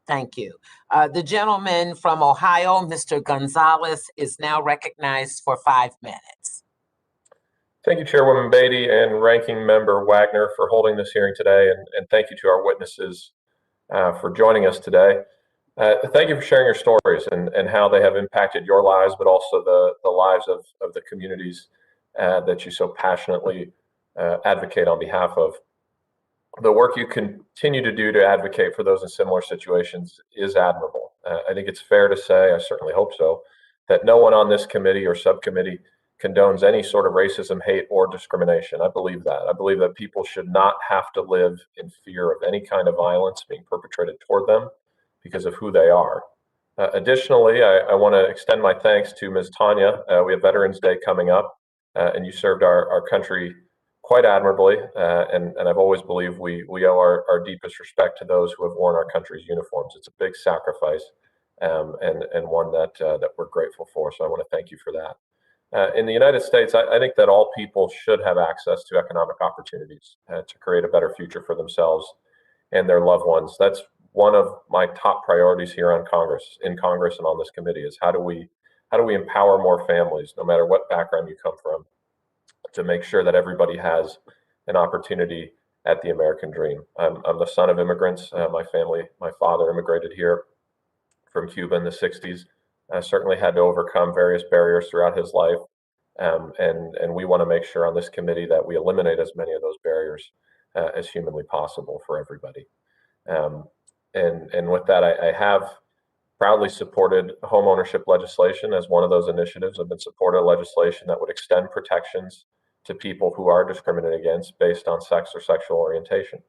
Thank you. The gentleman from Ohio, Mr. Gonzalez, is now recognized for 5 minutes. Thank you, Chairwoman Beatty and Ranking Member Wagner, for holding this hearing today, and thank you to our witnesses for joining us today. Thank you for sharing your stories and how they have impacted your lives, but also the lives of the communities that you so passionately advocate on behalf of. The work you continue to do to advocate for those in similar situations is admirable. I think it's fair to say, I certainly hope so, that no one on this committee or subcommittee condones any sort of racism, hate, or discrimination. I believe that. I believe that people should not have to live in fear of any kind of violence being perpetrated toward them because of who they are. Additionally, I want to extend my thanks to Ms. Tanya. We have Veterans Day coming up, and you served our country quite admirably, and I've always believed we owe our deepest respect to those who have worn our country's uniforms. It's a big sacrifice, and one that we're grateful for. So I want to thank you for that. In the United States, I think that all people should have access to economic opportunities to create a better future for themselves and their loved ones. That's one of my top priorities here in Congress and on this committee is how do we empower more families, no matter what background you come from, to make sure that everybody has an opportunity at the American dream. I'm the son of immigrants. My father immigrated here from Cuba in the 60s. Certainly had to overcome various barriers throughout his life. And we want to make sure on this committee that we eliminate as many of those barriers as humanly possible for everybody. And with that, I have proudly supported home ownership legislation as one of those initiatives. I've been supporting legislation that would extend protections to people who are discriminated against based on sex or sexual orientation.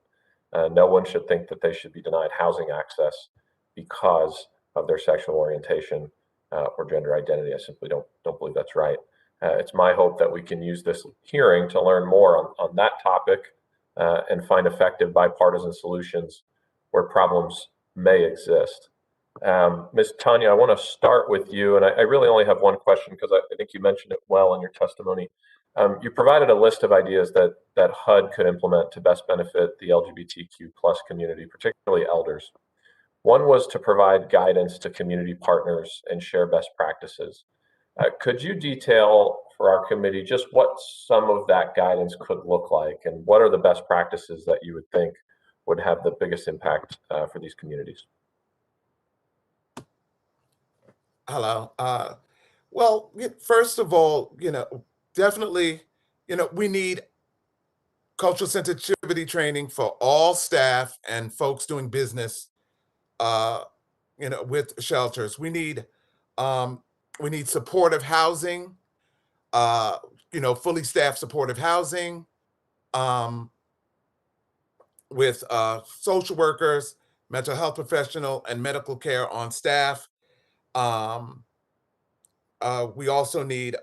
No one should think that they should be denied housing access because of their sexual orientation or gender identity. I simply don't believe that's right. It's my hope that we can use this hearing to learn more on that topic and find effective bipartisan solutions where problems may exist. Ms. Tanya, I want to start with you, and I really only have one question because I think you mentioned it well in your testimony. You provided a list of ideas that HUD could implement to best benefit the LGBTQ plus community, particularly elders. One was to provide guidance to community partners and share best practices. Could you detail for our committee just what some of that guidance could look like, and what are the best practices that you would think would have the biggest impact for these communities? Hello. Well, first of all, definitely, we need cultural sensitivity training for all staff and folks doing business, with shelters. We need supportive housing, fully staffed supportive housing, with social workers, mental health professional, and medical care on staff. We also need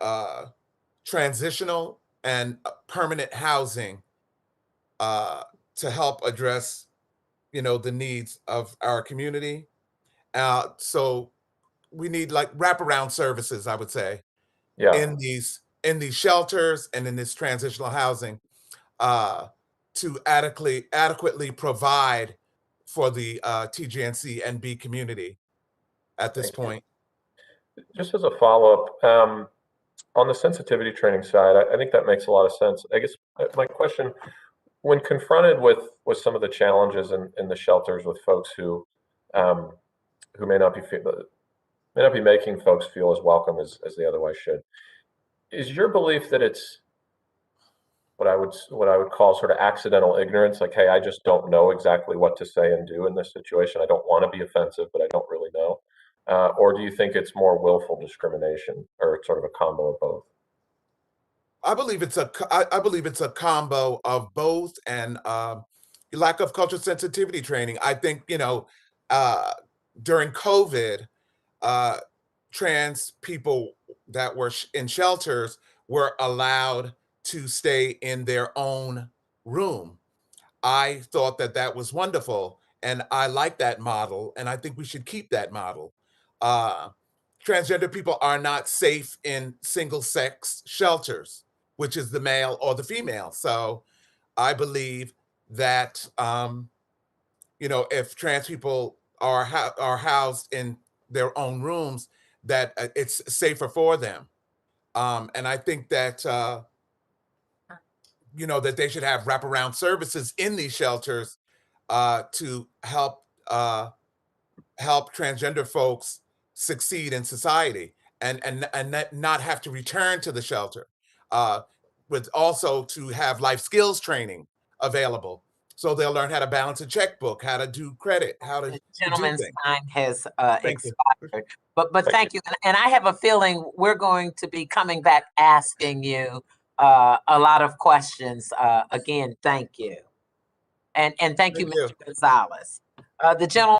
transitional and permanent housing to help address, the needs of our community. So we need like wraparound services, I would say, Yeah. in these shelters and in this transitional housing to adequately provide for the TGNC and B community at this point. Just as a follow-up, on the sensitivity training side, I think that makes a lot of sense. I guess my question, when confronted with some of the challenges in the shelters with folks who may not be making folks feel as welcome as they otherwise should, is your belief that it's what I would call sort of accidental ignorance, like, hey, I just don't know exactly what to say and do in this situation. I don't want to be offensive, but I don't really know. Or do you think it's more willful discrimination, or it's sort of a combo of both? I believe it's a combo of both, and lack of cultural sensitivity training. I think during COVID, trans people that were in shelters were allowed to stay in their own room. I thought that was wonderful, and I like that model, and I think we should keep that model. Uh, Transgender people are not safe in single-sex shelters, which is the male or the female. So I believe that if trans people are housed in their own rooms, that it's safer for them. And I think that that they should have wraparound services in these shelters to help transgender folks succeed in society, and not have to return to the shelter. With also to have life skills training available, so they'll learn how to balance a checkbook, how to do credit, how to The do gentleman's things. time has Thank you. expired. But thank you. And I have a feeling we're going to be coming back asking you a lot of questions. Again, thank you. And thank you, Thank you. Mr. Gonzalez. The gentleman